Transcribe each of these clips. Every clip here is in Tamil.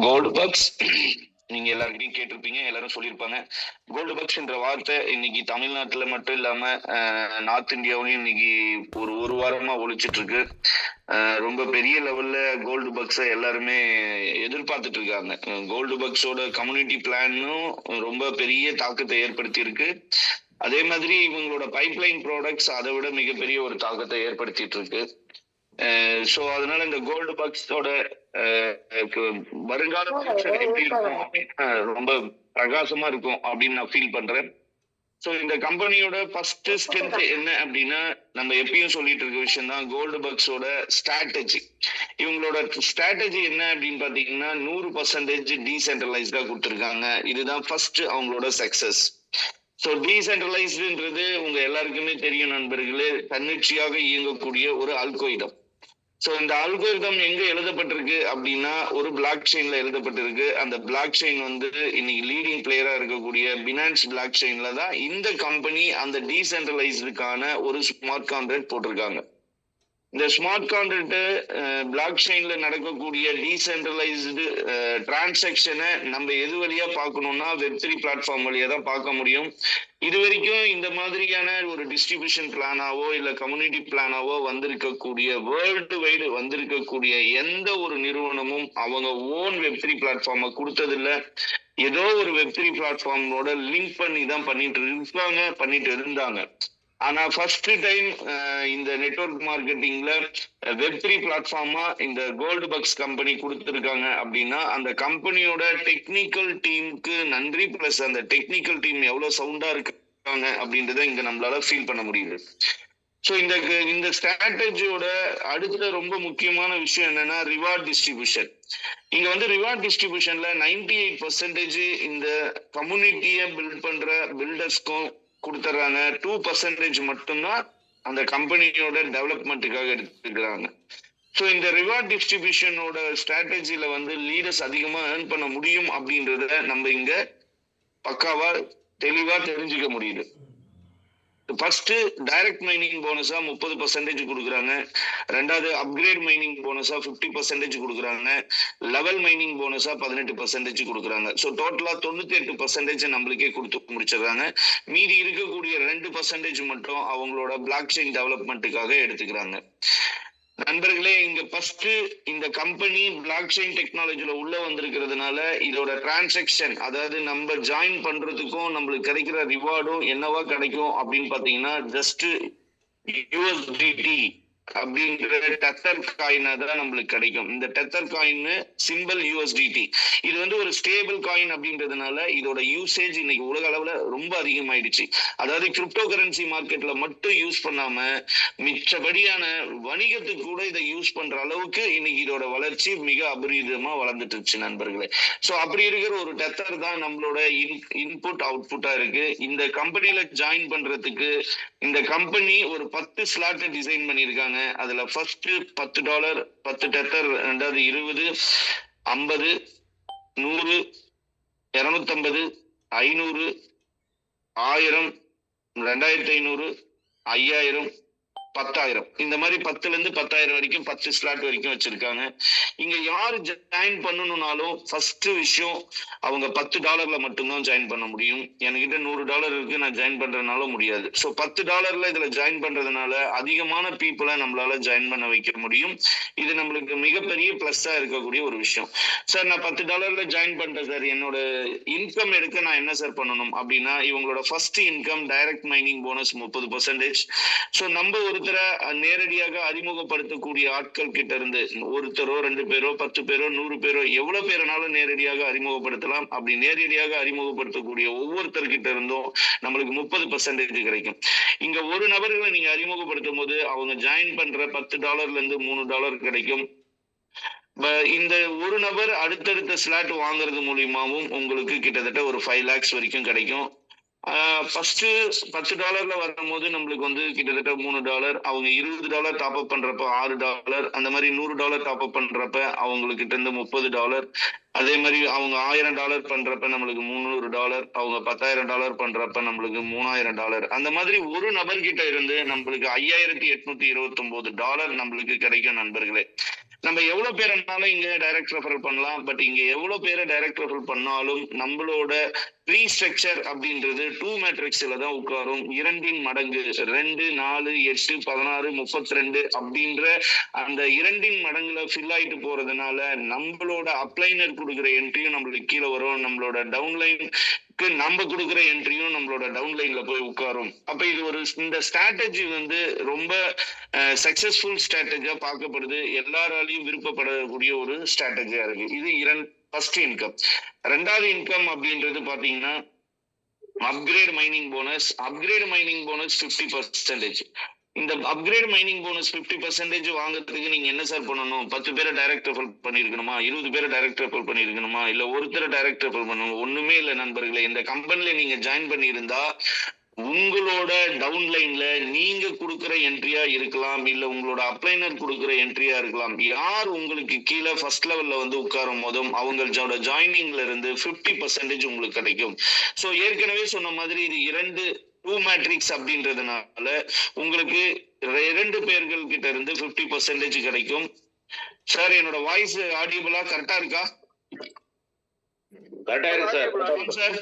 கோல்டு பக்ஸ் நீங்க எல்லாருக்கிட்டையும் கேட்டிருப்பீங்க, எல்லாரும் சொல்லியிருப்பாங்க. கோல்டு பக்ஸ் என்ற வார்த்தை இன்னைக்கு தமிழ்நாட்டுல மட்டும் இல்லாம நார்த் இந்தியாவிலையும் இன்னைக்கு ஒரு வாரமா ஒழிச்சிட்டு இருக்கு. ரொம்ப பெரிய லெவல்ல கோல்டு பக்ஸை எல்லாருமே எதிர்பார்த்துட்டு இருக்காங்க. கோல்டு பக்ஸோட கம்யூனிட்டி பிளானும் ரொம்ப பெரிய தாக்கத்தை ஏற்படுத்தி இருக்கு. அதே மாதிரி இவங்களோட பைப்லைன் ப்ராடக்ட்ஸ் அதை விட மிகப்பெரிய ஒரு தாக்கத்தை ஏற்படுத்திட்டு இருக்கு. சோ அதனால இந்த கோல்டு பக்ஸோட வருங்கால எப்படி இருக்கும் அப்படின்னா ரொம்ப பிரகாசமா இருக்கும் அப்படின்னு நான் ஃபீல் பண்றேன். ஸோ இந்த கம்பெனியோட ஃபர்ஸ்ட் ஸ்ட்ரென்த் என்ன அப்படின்னா, நம்ம எப்பயும் சொல்லிட்டு இருக்க விஷயம் தான் கோல்டு பக்ஸோட ஸ்ட்ராட்டஜி. இவங்களோட ஸ்ட்ராட்டஜி என்ன அப்படின்னு பாத்தீங்கன்னா 100% டீசென்ட்ரலைஸ்டா கொடுத்துருக்காங்க. இதுதான் ஃபர்ஸ்ட் அவங்களோட சக்சஸ். ஸோ டீசென்ட்ரலைஸ்டுன்றது உங்க எல்லாருக்குமே தெரியும் நண்பர்களே, தன்னிச்சையாக இயங்கக்கூடிய ஒரு அல்கோரிதம். ஸோ இந்த அல்கோரிதம் எங்க எழுதப்பட்டிருக்கு அப்படின்னா ஒரு பிளாக் செயின்ல எழுதப்பட்டிருக்கு. அந்த பிளாக் செயின் வந்து இன்னைக்கு லீடிங் பிளேயரா இருக்கக்கூடிய பினான்ஸ் பிளாக் செயின்ல தான் இந்த கம்பெனி அந்த டீசென்ட்ரலைஸ்டுக்கான ஒரு ஸ்மார்ட் கான்ட்ராக்ட் போட்டிருக்காங்க. இந்த ஸ்மார்ட் கான்ட்ராக்ட் பிளாக் செயின்ல நடக்கக்கூடிய டீசென்ட்ரலைஸ்டு டிரான்சாக்சனை நம்ம எது வழியா பார்க்கணும்னா வெப்3 பிளாட்ஃபார்ம் வழியா தான் பார்க்க முடியும். இது வரைக்கும் இந்த மாதிரியான ஒரு டிஸ்ட்ரிபியூஷன் பிளானாவோ இல்ல கம்யூனிட்டி பிளானாவோ வந்திருக்கக்கூடிய வேர்ல்டு வைடு வந்திருக்கக்கூடிய எந்த ஒரு நிறுவனமும் அவங்க ஓன் வெப்3 பிளாட்ஃபார்மை கொடுத்ததில்ல. ஏதோ ஒரு வெப்3 பிளாட்ஃபார்மோட லிங்க் பண்ணி தான் பண்ணிட்டு இருந்தாங்க. ஆனா ஃபர்ஸ்ட் டைம் இந்த நெட்வொர்க் மார்க்கெட்டிங்ல வெப்3 பிளாட்ஃபார்மா இந்த கோல்டு பக்ஸ் கம்பெனி கொடுத்துருக்காங்க அப்படின்னா அந்த கம்பெனியோட டெக்னிக்கல் டீமுக்கு நன்றி. பிளஸ் அந்த டெக்னிக்கல் டீம் எவ்வளவு சவுண்டா இருக்காங்க அப்படின்றத இங்க நம்மளால ஃபீல் பண்ண முடியுது. ஸோ இந்த ஸ்ட்ராட்டஜியோட அடுத்த ரொம்ப முக்கியமான விஷயம் என்னன்னா ரிவார்ட் டிஸ்ட்ரிபியூஷன். இங்க வந்து ரிவார்ட் டிஸ்ட்ரிபியூஷன்ல 98% இந்த கம்யூனிட்டியை பில்ட் பண்ற பில்டர்ஸ்க்கும் கொடுத்துறாங்க. 2% மட்டும்தான் அந்த கம்பெனியோட டெவலப்மெண்ட்டுக்காக எடுத்துக்கிறாங்க. ஸோ இந்த ரிவார்ட் டிஸ்ட்ரிபியூஷனோட ஸ்ட்ராட்டஜில வந்து லீடர்ஸ் அதிகமா ஏர்ன் பண்ண முடியும் அப்படின்றத நம்ம இங்க பக்காவா தெளிவா தெரிஞ்சுக்க முடியுது. ஃபர்ஸ்ட் டைரக்ட் மைனிங் போனஸா 30% கொடுக்குறாங்க. ரெண்டாவது அப்கிரேட் மைனிங் போனஸா 50% கொடுக்குறாங்க. லெவல் மைனிங் போனஸா 18% கொடுக்குறாங்க. ஸோ டோட்டலா 98% நம்மளுக்கே கொடுத்து முடிச்சிடுறாங்க. மீதி இருக்கக்கூடிய 2% மட்டும் அவங்களோட பிளாக் செயின் டெவலப்மெண்ட்டுக்காக எடுத்துக்கிறாங்க. நண்பர்களே, இங்க ஃபர்ஸ்ட் இந்த கம்பெனி பிளாக் செயின் டெக்னாலஜில உள்ள வந்திருக்கிறதுனால இதோட டிரான்சாக்சன், அதாவது நம்ம ஜாயின் பண்றதுக்கும் நம்மளுக்கு கிடைக்கிற ரிவார்டும் என்னவா கிடைக்கும் அப்படின்னு பாத்தீங்கன்னா ஜஸ்ட் USDT அப்படின்ற டெத்தர் காயின் தான் நம்மளுக்கு கிடைக்கும். இந்த டெத்தர் காயின் சிம்பிள் USDT. இது வந்து ஒரு ஸ்டேபிள் காயின் அப்படின்றதுனால இதோட யூசேஜ் இன்னைக்கு உலக அளவுல ரொம்ப அதிகமாயிடுச்சு. அதாவது கிரிப்டோ கரன்சி மார்க்கெட்ல மட்டும் யூஸ் பண்ணாம மிச்சபடியான வணிகத்துக்கு கூட இதை யூஸ் பண்ற அளவுக்கு இன்னைக்கு இதோட வளர்ச்சி மிக அபரிதமா வளர்ந்துட்டு இருச்சு நண்பர்களே. சோ அப்படி இருக்கிற ஒரு டெத்தர் தான் நம்மளோட இன்புட் அவுட்புட்டா இருக்கு. இந்த கம்பெனில ஜாயின் பண்றதுக்கு இந்த கம்பெனி ஒரு 10 ஸ்லாட் டிசைன் பண்ணியிருக்காங்க. அதுல ஃபர்ஸ்ட் $10 10 டெத்தர், ரெண்டாவது 20, 50, 100, 250, 500, 1000, 2500, 5000, 10,000. இந்த மாதிரி 10ல இருந்து 10,000 வரைக்கும் 10 ஸ்லாட் வரைக்கும் வச்சிருக்காங்க. இங்க யாரு ஜாயின் பண்ணணும்னாலும் ஃபர்ஸ்ட் விஷயம் அவங்க $10 மட்டும்தான் ஜாயின் பண்ண முடியும். என்கிட்ட $100 இருக்கு, நான் ஜாயின் பண்றதுனால முடியாது. ஸோ $10 இதுல ஜாயின் பண்றதுனால அதிகமான பீப்புளை நம்மளால ஜாயின் பண்ண வைக்க முடியும். இது நம்மளுக்கு மிகப்பெரிய பிளஸ்ஸா இருக்கக்கூடிய ஒரு விஷயம். சார் நான் $10 ஜாயின் பண்றேன் சார், என்னோட இன்கம் எடுக்க நான் என்ன சார் பண்ணணும் அப்படின்னா இவங்களோட first income direct mining bonus 30%. So நம்ம ஒருத்தரை நேரடியாக அறிமுகப்படுத்தக்கூடிய ஆட்கள் கிட்ட இருந்து ஒருத்தரோ 2 பேரோ 10 பேரோ 100 பேரோ எவ்வளவு பேருனாலும் நேரடியாக அறிமுகப்படுத்தலாம். அப்படி நேரடியாக அறிமுகப்படுத்தக்கூடிய ஒவ்வொருத்தர்கிட்ட இருந்தும் நம்மளுக்கு 30% கிடைக்கும். இங்க ஒரு நபர்களை நீங்க அறிமுகப்படுத்தும் போது அவங்க ஜாயின் பண்ற $10 இருந்து $3 கிடைக்கும். இந்த ஒரு நபர் அடுத்தடுத்த ஸ்லாட் வாங்குறது மூலியமாவும் உங்களுக்கு கிட்டத்தட்ட ஒரு 5 lakhs வரைக்கும் கிடைக்கும். ஃபர்ஸ்ட் $10 வரும்போது நம்மளுக்கு வந்து கிட்டத்தட்ட $3, அவங்க $20 டாப் அப் பண்றப்ப $6, அந்த மாதிரி $100 டாப் அப் பண்றப்ப அவங்களுக்கு கிட்ட இருந்து $30, அதே மாதிரி அவங்க $1000 பண்றப்ப நம்மளுக்கு $300, அவங்க $10,000 பண்றப்ப நம்மளுக்கு $3000. அந்த மாதிரி ஒரு நபர்கிட்ட இருந்து நம்மளுக்கு $5,829 நம்மளுக்கு கிடைக்கும் நண்பர்களே. நம்ம எவ்வளவு பேர்னாலும் இங்க டைரக்ட் ரெஃபரல் பண்ணலாம். பட் இங்க எவ்வளவு பேரை டைரக்ட் ரெஃபரல் பண்ணாலும் நம்மளோட ப்ரீ ஸ்ட்ரக்சர் அப்படின்றது 2 மேட்ரிக்ஸ்ல தான் உட்காரும். 2 மடங்கு 2, 4, 8, 16, 32 அப்படின்ற அந்த 2 மடங்குல ஃபில் ஆயிட்டு போறதுனால நம்மளோட அப்ளைனர் கொடுக்குற என்ட்ரியும் நம்மளுக்கு கீழே வரும். நம்மளோட டவுன்லைன் நம்ம கொடுக்குற என்ட்ரியும் நம்மளோட டவுன்லைன்ல போய் உட்காரும். அப்ப இது ஒரு இந்த ஸ்ட்ராட்டஜி வந்து ரொம்ப சக்சஸ்ஃபுல் ஸ்ட்ராட்டஜியா பார்க்கப்படுது. எல்லாராலையும் விருப்பப்படக்கூடிய ஒரு ஸ்ட்ராட்டஜியா இருக்கு. இது ஃபர்ஸ்ட் இன்கம். ரெண்டாவது இன்கம் அப்படின்றது பாத்தீங்கன்னா upgrade mining bonus. Upgrade mining bonus 50%. இந்த அப்கிரேட் மைனிங் போனஸ் 50% வாங்குறதுக்கு நீங்க என்ன சார் பண்ணணும்? 10 பேரை டைரக்ட் ரெஃபர் பண்ணிருக்கணுமா? 20 பேரை டைரக்ட் ரெஃபர் பண்ணிருக்கணுமா? இல்ல ஒருத்தரை டைரக்ட் ரெஃபர் பண்ணணும்? ஒண்ணுமே இல்ல நண்பர்களே. இந்த கம்பெனில நீங்க ஜாயின் பண்ணியிருந்தா உங்களோட டவுன்லைன்ல நீங்க கொடுக்குற என்ட்ரியா இருக்கலாம், இல்ல உங்களோட அப்ளைனர் கொடுக்குற என்ட்ரியா இருக்கலாம். யார் உங்களுக்கு கீழே ஃபர்ஸ்ட் லெவல்ல வந்து உட்காரும் போதும் அவங்களோட ஜாயினிங்ல இருந்து 50% உங்களுக்கு கிடைக்கும். சோ ஏற்கனவே சொன்ன மாதிரி இது 2 மேட்ரிக்ஸ் அப்படின்றதுனால உங்களுக்கு 2 பேர்கள் கிட்ட இருந்து 50% கிடைக்கும். சார் என்னோட வாய்ஸ் ஆடியபிளா கரெக்டா இருக்கா? கரெக்டா இருக்கு sir.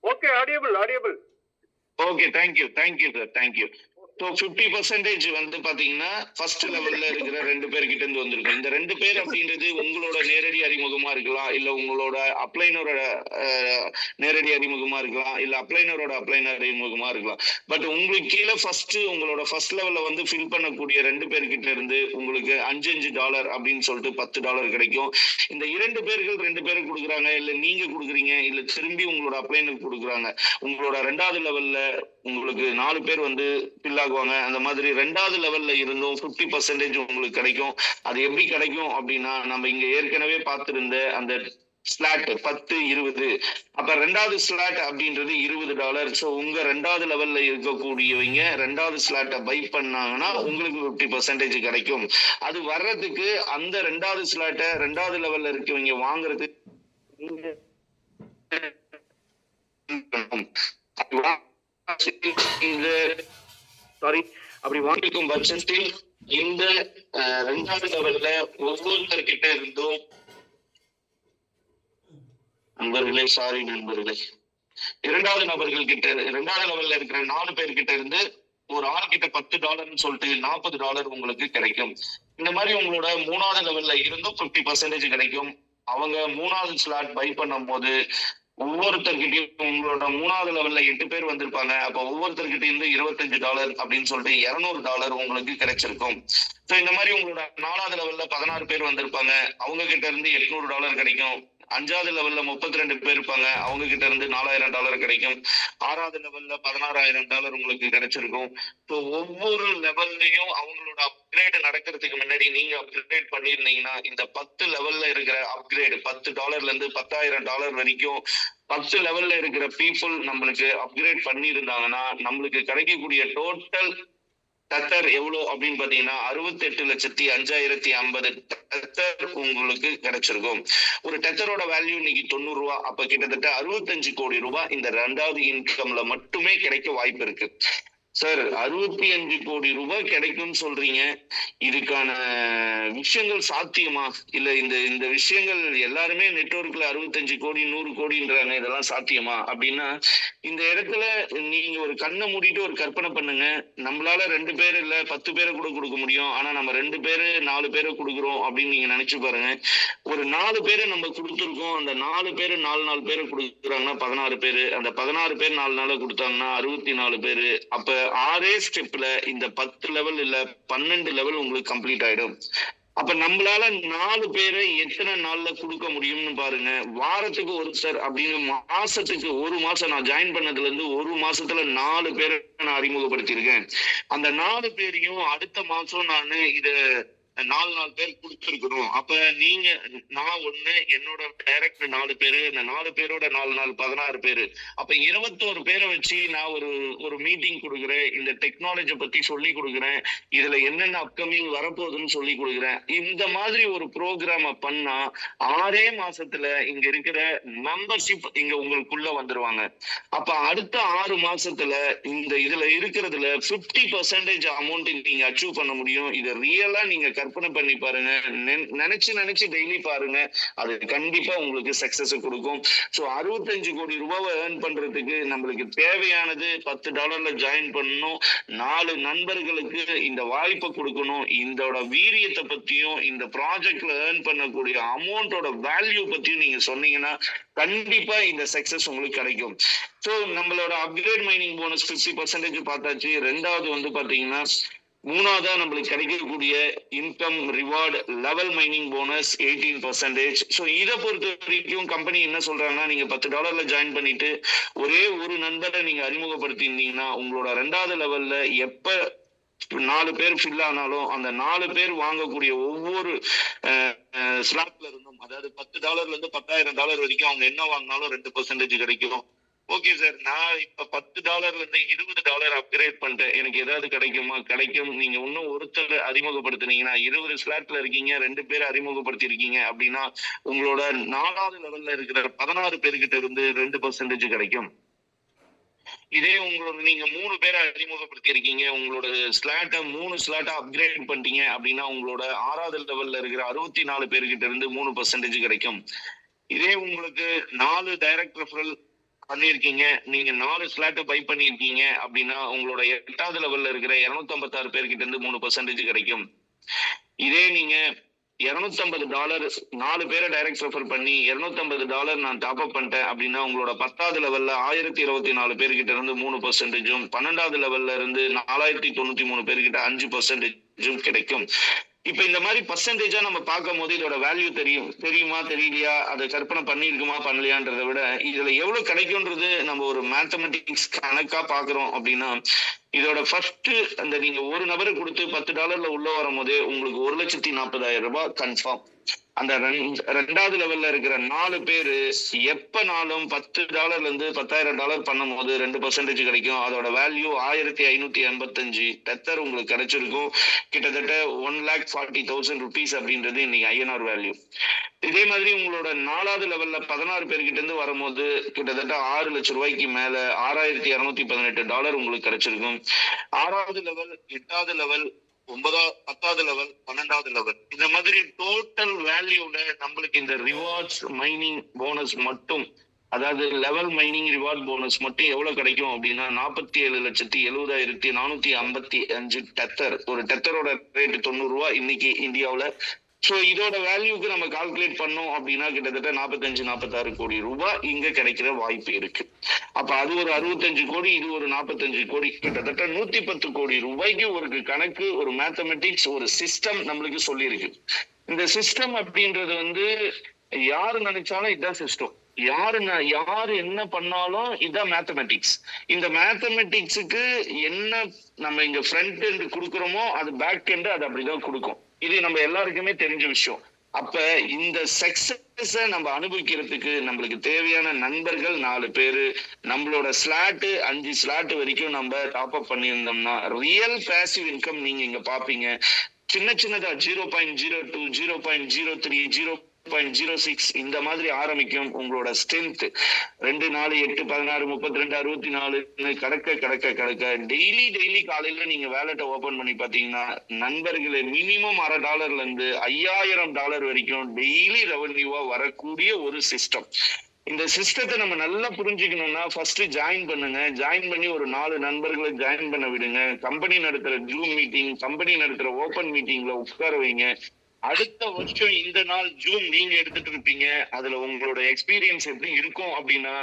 Okay, audible. Okay, thank you sir, thank you. So 50% வந்து பாத்தீங்கன்னா ஃபர்ஸ்ட் லெவல்ல இருக்கிற 2 பேர்கிட்ட இருந்து வந்திருக்கும். இந்த 2 பேர் அப்படின்றது உங்களோட நேரடி அறிமுகமா இருக்கலாம், இல்ல உங்களோட அப்ளைனரோட நேரடி அறிமுகமா இருக்கலாம், இல்ல அப்ளைனரோட அப்ளைனர் அறிமுகமா இருக்கலாம். பட் உங்களுக்கு கீழே உங்களோட ஃபர்ஸ்ட் லெவல்ல வந்து ஃபில் பண்ணக்கூடிய 2 பேர்கிட்ட இருந்து உங்களுக்கு $5 அப்படின்னு சொல்லிட்டு $10 கிடைக்கும். இந்த 2 பேர்கள் 2 பேருக்கு கொடுக்குறாங்க, இல்ல நீங்க கொடுக்குறீங்க, இல்ல திரும்பி உங்களோட அப்ளைனர் கொடுக்குறாங்க. உங்களோட 2வது லெவல்ல உங்களுக்கு 4 பேர் வந்து ஃபில் ஆகுவாங்க. அந்த மாதிரி 2வது லெவல்ல இருந்தும் 50% உங்களுக்கு கிடைக்கும். அது எப்படி கிடைக்கும் அப்படின்னா நம்ம இங்க ஏற்கனவே பார்த்திருந்த அந்த ஸ்லாட் 10, 20. அப்ப 2வது ஸ்லாட் அப்படின்றது $20. சோ உங்க 2வது லெவல்ல இருக்கக்கூடியவங்க 2வது ஸ்லாட்டை பை பண்ணாங்கன்னா உங்களுக்கு 50% கிடைக்கும். அது வர்றதுக்கு அந்த 2வது ஸ்லாட்டை 2வது லெவல்ல இருக்கவங்க வாங்குறதுக்கு அப்படி வாங்கிக்கும் பட்சத்தில் இந்த 2வது லெவல்ல ஒவ்வொருத்தர்கிட்ட இருந்தும் நண்பர்களே 2வது லெவல்ல இருக்கிற 4 பேர்கிட்ட இருந்து ஒரு ஆள் கிட்ட $10 சொல்லிட்டு $40 உங்களுக்கு கிடைக்கும். இந்த மாதிரி உங்களோட 3வது லெவல்ல இருந்தும் 50% கிடைக்கும். அவங்க 3வது ஸ்லாட் பை பண்ணும் போது ஒவ்வொருத்தர்கிட்டயும் உங்களோட 3வது லெவல்ல 8 பேர் வந்திருப்பாங்க. அப்ப ஒவ்வொருத்தர்கிட்ட இருந்து $25 அப்படின்னு சொல்லிட்டு $200 உங்களுக்கு கிடைச்சிருக்கும். சோ இந்த மாதிரி உங்களோட 4வது லெவல்ல 16 பேர் வந்திருப்பாங்க. அவங்க கிட்ட இருந்து $800 கிடைக்கும். 5வது லெவல்ல 32 பேர் இருப்பாங்க. அவங்க கிட்ட இருந்து $4000 கிடைக்கும். 6வது லெவல்ல $16000 உங்களுக்கு கிடைச்சிருக்கும். ஸோ ஒவ்வொரு லெவல்லையும் அவங்களோட அப்கிரேட் நடக்கிறதுக்கு முன்னாடி நீங்க அப்கிரேட் பண்ணிருந்தீங்கன்னா இந்த 10 லெவல்ல இருக்கிற அப்கிரேட் $10 இருந்து $10000 வரைக்கும் 10 லெவல்ல இருக்கிற பீப்புள் நம்மளுக்கு அப்கிரேட் பண்ணியிருந்தாங்கன்னா நம்மளுக்கு கிடைக்கக்கூடிய டோட்டல் டெத்தர் எவ்வளவு அப்படின்னு பாத்தீங்கன்னா 68,05,050 டெத்தர் உங்களுக்கு கிடைச்சிருக்கும். ஒரு டெத்தரோட வேல்யூ இன்னைக்கு $90. அப்ப கிட்டத்தட்ட 65 கோடி ரூபாய் இந்த 2வது இன்கம்ல மட்டுமே கிடைக்க வாய்ப்பு இருக்கு. சார் 65 கோடி ரூபாய் கிடைக்கும்னு சொல்றீங்க, இதுக்கான விஷயங்கள் சாத்தியமா? இல்ல இந்த விஷயங்கள் எல்லாருமே நெட்வொர்க்ல 65 கோடி 100 கோடின்றாங்க, இதெல்லாம் சாத்தியமா அப்படின்னா இந்த இடத்துல நீங்க ஒரு கண்ணை மூடிட்டு ஒரு கற்பனை பண்ணுங்க. நம்மளால 2 பேர் இல்ல 10 பேரை கூட கொடுக்க முடியும். ஆனா நம்ம 2 பேரு 4 பேரை கொடுக்குறோம் அப்படின்னு நீங்க நினைச்சு பாருங்க. ஒரு 4 பேரை நம்ம கொடுத்துருக்கோம். அந்த 4 பேரு 4 பேரை கொடுக்குறாங்கன்னா 16 பேரு. அந்த 16 பேர் 4 நாள கொடுத்தாங்கன்னா 64 பேரு. அப்ப 6 ஸ்டெப்ல இந்த 10 லெவல் இல்ல 12 லெவல் உங்களுக்கு கம்ப்ளீட் ஆயிடும். அப்ப நம்மளால 4 பேரை எத்தனை நாள்ல கொடுக்க முடியும்னு பாருங்க. வாரத்துக்கு ஒருத்தர் அப்படின்னு மாசத்துக்கு 1 மாசம் நான் ஜாயின் பண்ணதுல இருந்து 1 மாசத்துல 4 பேரை நான் அறிமுகப்படுத்தியிருக்கேன். அந்த 4 பேரையும் அடுத்த மாசம் நான் இத 4 பேர் கொடுத்துருக்கணும். அப்ப நீங்க நான் ஒண்ணு என்னோட டைரக்ட் 4 பேரு, இந்த 4 பேரோட 4 16 பேரு. அப்ப 21 பேரை வச்சு நான் ஒரு மீட்டிங் கொடுக்குறேன். இந்த டெக்னாலஜி பத்தி சொல்லி கொடுக்குறேன். இதுல என்னென்ன அப்கமிங் வரப்போகுதுன்னு சொல்லி கொடுக்குறேன். இந்த மாதிரி ஒரு ப்ரோக்ராம பண்ணா 6 மாசத்துல இங்க இருக்கிற மெம்பர்ஷிப் இங்க உங்களுக்குள்ள வந்துருவாங்க. அப்ப அடுத்த 6 மாசத்துல இந்த இதுல இருக்கிறதுல 50% அமௌண்ட் நீங்க அச்சீவ் பண்ண முடியும். இதை ரியலா நீங்க கற்பனை பண்ணி பாருங்க, நினைச்சு டெய்லி பாருங்க. அது கண்டிப்பா உங்களுக்கு சக்சஸ் கொடுக்கும். சோ 65 கோடி ரூபாவை ஏர்ன் பண்றதுக்கு நம்மளுக்கு தேவையானது $10 ஜாயின் பண்ணணும், 4 நண்பர்களுக்கு இந்த வாய்ப்பை கொடுக்கணும், இதோட வீரியத்தை பத்தியும் இந்த ப்ராஜெக்ட்ல ஏர்ன் பண்ணக்கூடிய அமௌண்டோட வேல்யூ பத்தியும் நீங்க சொன்னீங்கன்னா கண்டிப்பா இந்த சக்சஸ் உங்களுக்கு கிடைக்கும். சோ நம்மளோட அப்கிரேட் மைனிங் போனஸ் 50% பார்த்தாச்சு. ரெண்டாவது வந்து பாத்தீங்கன்னா மூணாவதா நம்மளுக்கு கிடைக்கக்கூடிய income reward level mining bonus 18%. So இதை பொறுத்த வரைக்கும் கம்பெனி என்ன சொல்றாங்கன்னா, நீங்க $10 ஜாயின் பண்ணிட்டு ஒரே ஒரு நண்பரை நீங்க அறிமுகப்படுத்தியிருந்தீங்கன்னா உங்களோட 2வது லெவல்ல எப்ப 4 பேர் ஃபில் ஆனாலும் அந்த 4 பேர் வாங்கக்கூடிய ஒவ்வொரு ஸ்லாட்ல இருந்தும், அதாவது $10 இருந்து $10,000 வரைக்கும் அவங்க என்ன வாங்கினாலும் 2% கிடைக்கும். ஓகே சார், நான் இப்ப $10 இருந்து $20 அப்கிரேட் பண்ணிட்டேன், எனக்கு ஏதாவது கிடைக்குமா? கிடைக்கும். நீங்க இன்னும் ஒருத்தர் அறிமுகப்படுத்தினீங்கன்னா 20 ஸ்லாட்ல இருக்கீங்க, 2 பேர் அறிமுகப்படுத்தி இருக்கீங்க அப்படின்னா உங்களோட 4வது லெவல்ல இருக்கிற 16 பேர்கிட்ட இருந்து 2% கிடைக்கும். இதே உங்களோட நீங்க 3 பேரை அறிமுகப்படுத்தி இருக்கீங்க, உங்களோட ஸ்லாட்டை 3 ஸ்லாட்டை அப்கிரேட் பண்ணிட்டீங்க அப்படின்னா உங்களோட 6வது லெவல்ல இருக்கிற 64 பேர்கிட்ட இருந்து 3% கிடைக்கும். இதே உங்களுக்கு 4 டைரக்ட் ரெஃபரல் பண்ணிருக்கீங்க, நீங்க 4 ஸ்லாட்டை பை பண்ணிருக்கீங்க அப்படின்னா உங்களோட 8வது லெவல்ல இருக்கிற 256 பேர்கிட்ட இருந்து 3% கிடைக்கும். இதே நீங்க $250 4 பேரை டைரக்ட் ரெஃபர் பண்ணி $250 நான் டாப் அப் பண்ணிட்டேன் அப்படின்னா உங்களோட 10வது லெவல்ல 1024 பேர்கிட்ட இருந்து 3%, 12வது லெவல்ல இருந்து 4093 பேர்கிட்ட 5% கிடைக்கும். இப்ப இந்த மாதிரி பர்சன்டேஜா நம்ம பார்க்கும் போது இதோட வேல்யூ தெரியுமா தெரியலையா, அதை கற்பனை பண்ணிருக்குமா பண்ணலையான்றதை விட இதுல எவ்வளவு கிடைக்கும்ன்றது நம்ம ஒரு மேத்தமெட்டிக்ஸ் கணக்கா பாக்குறோம் அப்படின்னா, இதோட ஃபர்ஸ்ட் அந்த நீங்க ஒரு நபரை கொடுத்து $10 உள்ள வரும் போதே உங்களுக்கு 1,40,000 ரூபாய் கன்ஃபார்ம். அந்த 2வது லெவல்ல இருக்கிற 4 பேரு எப்பனாலும் $10 இருந்து $10,000 பண்ணும் போது 2% கிடைக்கும். அதோட வேல்யூ 1585 டெத்தர் உங்களுக்கு கிடைச்சிருக்கும். கிட்டத்தட்ட 1,40,000 rupees அப்படின்றது இன்னைக்கு ஐஎன்ஆர் வேல்யூ. இதே மாதிரி உங்களோட 4வது லெவல்ல 16 பேர்கிட்ட இருந்து வரும்போது கிட்டத்தட்ட 6 லட்சம் ரூபாய்க்கு மேல $6,218 உங்களுக்கு கிடைச்சிருக்கும். 6வது லெவல், 8வது லெவல், 10வது லெவல், 12வது லெவல், இந்த மாதிரி டோட்டல் வேல்யூல நம்மளுக்கு இந்த ரிவார்ட்ஸ் மைனிங் போனஸ் மட்டும், அதாவது லெவல் மைனிங் ரிவார்ட் போனஸ் மட்டும் எவ்வளவு கிடைக்கும் அப்படின்னா 47,70,455 டெத்தர். ஒரு டெத்தரோட ரேட் 90 ரூபாய் இன்னைக்கு இந்தியாவுல. சோ இதோட வேல்யூக்கு நம்ம கால்குலேட் பண்ணோம் அப்படின்னா கிட்டத்தட்ட 45-46 கோடி ரூபாய் இங்க கிடைக்கிற வாய்ப்பு இருக்கு. அப்ப அது ஒரு 65 கோடி, இது ஒரு 45 கோடி, கிட்டத்தட்ட 110 கோடி ரூபாய்க்கு ஒரு கணக்கு, ஒரு மேத்தமெட்டிக்ஸ், ஒரு சிஸ்டம் நம்மளுக்கு சொல்லி இருக்கு. இந்த சிஸ்டம் அப்படின்றது வந்து யாரு நினைச்சாலும் இதுதான் சிஸ்டம், யாரு என்ன பண்ணாலும் இதான் மேத்தமெட்டிக்ஸ். இந்த மேத்தமெட்டிக்ஸுக்கு என்ன நம்ம இங்க ஃப்ரண்ட் எண்ட் கொடுக்குறோமோ அது பேக் எண்ட் அது அப்படிதான் கொடுக்கும். இது நம்ம எல்லாருக்குமே தெரிஞ்ச விஷயம். அப்ப இந்த சக்சஸ நம்ம அனுபவிக்கிறதுக்கு நம்மளுக்கு தேவையான நண்பர்கள் 4 பேரு, நம்மளோட ஸ்லாட் 5 ஸ்லாட் வரைக்கும் நம்ம டாப் அப் பண்ணியிருந்தோம்னா ரியல் பேசிவ் இன்கம் நீங்க இங்க பாப்பீங்க. சின்னதா 0.02, 0.03, 0.06 இந்த மாதிரி ஆரம்பிக்கும். உங்களோட ஸ்ட்ரென்த் 2, 4, 8, 16, 32, 64 கடக்க டெய்லி காலையில நீங்க வேலெட்டை ஓபன் பண்ணி பாத்தீங்கன்னா நண்பர்களே மினிமம் $6 இருந்து $5,000 வரைக்கும் டெய்லி ரெவன்யூவா வரக்கூடிய ஒரு சிஸ்டம். இந்த சிஸ்டத்தை நம்ம நல்லா புரிஞ்சுக்கணும்னா ஃபர்ஸ்ட் ஜாயின் பண்ணுங்க. ஜாயின் பண்ணி ஒரு 4 நண்பர்களை ஜாயின் பண்ண விடுங்க. கம்பெனி நடத்துற ஜூம் மீட்டிங், கம்பெனி நடத்துற ஓபன் மீட்டிங்ல உட்கார வைங்க. அடுத்த வருஷம் இந்த நாள் ஜூன் நீங்க எடுத்துட்டு இருப்பீங்க. அதுல உங்களோட எக்ஸ்பீரியன்ஸ் எப்படி இருக்கும் அப்படின்னா,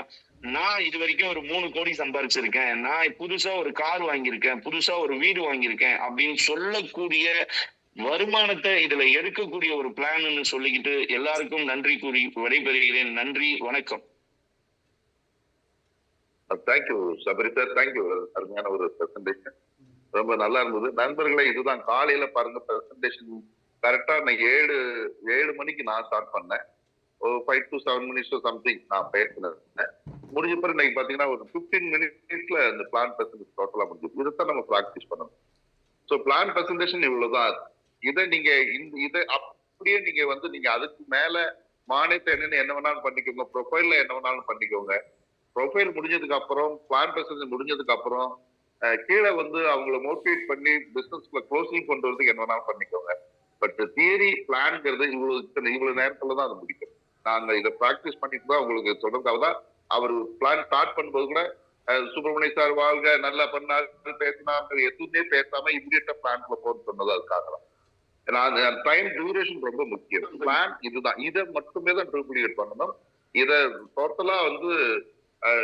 நான் இது வரைக்கும் ஒரு 3 கோடி சம்பாரிச்சிருக்கேன், நான் புதுசா ஒரு கார் வாங்கியிருக்கேன், புதுசா ஒரு வீடு வாங்கியிருக்கேன் அப்படின்னு சொல்லக்கூடிய வருமானத்தை இதுல எடுக்கக்கூடிய ஒரு பிளான்னு சொல்லிக்கிட்டு எல்லாருக்கும் நன்றி கூறி விடைபெறுகிறேன். நன்றி, வணக்கம். Thank you Sabari sir, thank you. அருமையான ஒரு பிரசன்டேஷன், ரொம்ப நல்லா இருந்தது. நண்பர்களே, இதுதான் காலையில பாருங்க பிரசன்டேஷன் கரெக்டா நான் 7 மணிக்கு நான் ஸ்டார்ட் பண்ணேன். 5 to 7 minutes சம்திங் நான் பேசினேன். முடிஞ்ச பிறகு இன்னைக்கு பாத்தீங்கன்னா ஒரு 15 minutesல இந்த பிளான் பிரசன்டேஷன் டோட்டலா முடிஞ்சது. இதைத்தான் நம்ம ப்ராக்டிஸ் பண்ணணும். ஸோ பிளான் பிரசன்டேஷன் இவ்வளவுதான். இதை நீங்க இதை அப்படியே நீங்க நீங்க அதுக்கு மேல மானியத்தை என்ன வேணாலும் பண்ணிக்கோங்க, ப்ரொஃபைல்ல என்ன வேணாலும் பண்ணிக்கோங்க. ப்ரொஃபைல் முடிஞ்சதுக்கு அப்புறம், பிளான் பிரசன்டேஷன் முடிஞ்சதுக்கு அப்புறம் கீழே அவங்கள மோட்டிவேட் பண்ணி பிசினஸ்ல க்ளோசிங் கொண்டு வரதுக்கு என்ன வேணாலும் பண்ணிக்கோங்க. பட் தியரி பிளான்ங்கிறது இவ்வளவு நேரத்துல தான் அது முடிக்கும். நாங்க இதை பிராக்டிஸ் பண்ணிட்டு தான் உங்களுக்கு சொல்றதுக்காக தான் அவர் பிளான் ஸ்டார்ட் பண்ணும்போது கூட சுப்பிரமணிய சார் வாழ்க நல்லா பண்ணாரு பேசினாரு எதுவுமே பேசாம இம்மிடியட்டா பிளான்ல போன்னு சொன்னது அதுக்காக தான். டைம் டியூரேஷன் ரொம்ப முக்கியம். பிளான் இதுதான், இதை மட்டுமே தான் டூப்ளிகேட் பண்ணணும். இதை டோட்டலா வந்து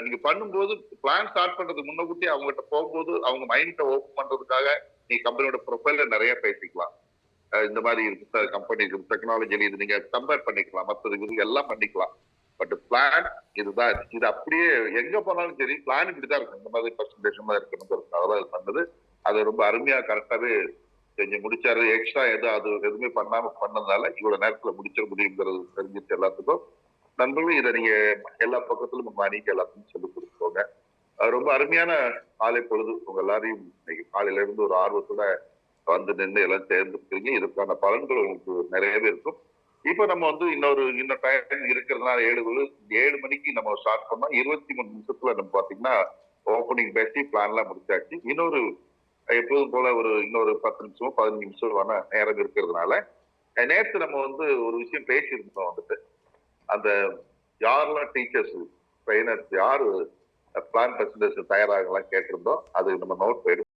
நீங்க பண்ணும்போது பிளான் ஸ்டார்ட் பண்றதுக்கு முன்னக்கூட்டி அவங்ககிட்ட போகும்போது அவங்க மைண்ட ஓப்பன் பண்றதுக்காக நீ கம்பெனியோட ப்ரொஃபைல நிறைய பேசிக்கலாம். இந்த மாதிரி இருக்கு கம்பெனி டெக்னாலஜில இது நீங்க கம்பேர் பண்ணிக்கலாம், மற்றது இது எல்லாம் பண்ணிக்கலாம். பட் பிளான் இதுதான். இது அப்படியே எங்க போனாலும் சரி பிளான் இப்படிதான் இருக்கும். இந்த மாதிரி பர்சன்டேஷன் தான் இருக்கணுங்கிறதுக்காக தான் இது பண்ணது. அதை ரொம்ப அருமையா கரெக்டாவே செஞ்சு முடிச்சாரு. எக்ஸ்ட்ரா அது எதுவுமே பண்ணாம பண்ணதுனால இவ்வளவு நேரத்துல முடிச்சிட முடியுங்கிறது தெரிஞ்சிச்சு எல்லாத்துக்கும். நண்பர்களும் இதை நீங்க எல்லா பக்கத்திலும் நீங்க எல்லாத்தையும் சொல்லி கொடுத்துக்கோங்க. ரொம்ப அருமையான காலை பொழுது உங்க எல்லாரையும் இன்னைக்கு காலையில இருந்து ஒரு ஆர்வத்தோட வந்து நின்று எல்லாம் தேர்ந்தெடுக்கிறீங்க. இதுக்கான பலன்கள் உங்களுக்கு நிறையவே இருக்கும். இப்ப நம்ம வந்து இன்னும் டைம் இருக்கிறதுனால 7 மணிக்கு நம்ம ஸ்டார்ட் பண்ணோம். 23 நிமிஷத்துல நம்ம பாத்தீங்கன்னா ஓப்பனிங் பேசி பிளான் எல்லாம் முடிச்சாச்சு. எப்போதும் போல இன்னொரு 10 நிமிஷமோ 15 நிமிஷமான நேரம் இருக்கிறதுனால நேற்று நம்ம வந்து ஒரு விஷயம் பேசியிருந்தோம். வந்துட்டு அந்த யாரெல்லாம் டீச்சர்ஸ் ட்ரைனர்ஸ் யாரு பிளான் பர்சன்டேஜ் தயாராகலாம் கேட்டிருந்தோம். அது நம்ம நோட் போயிடும்.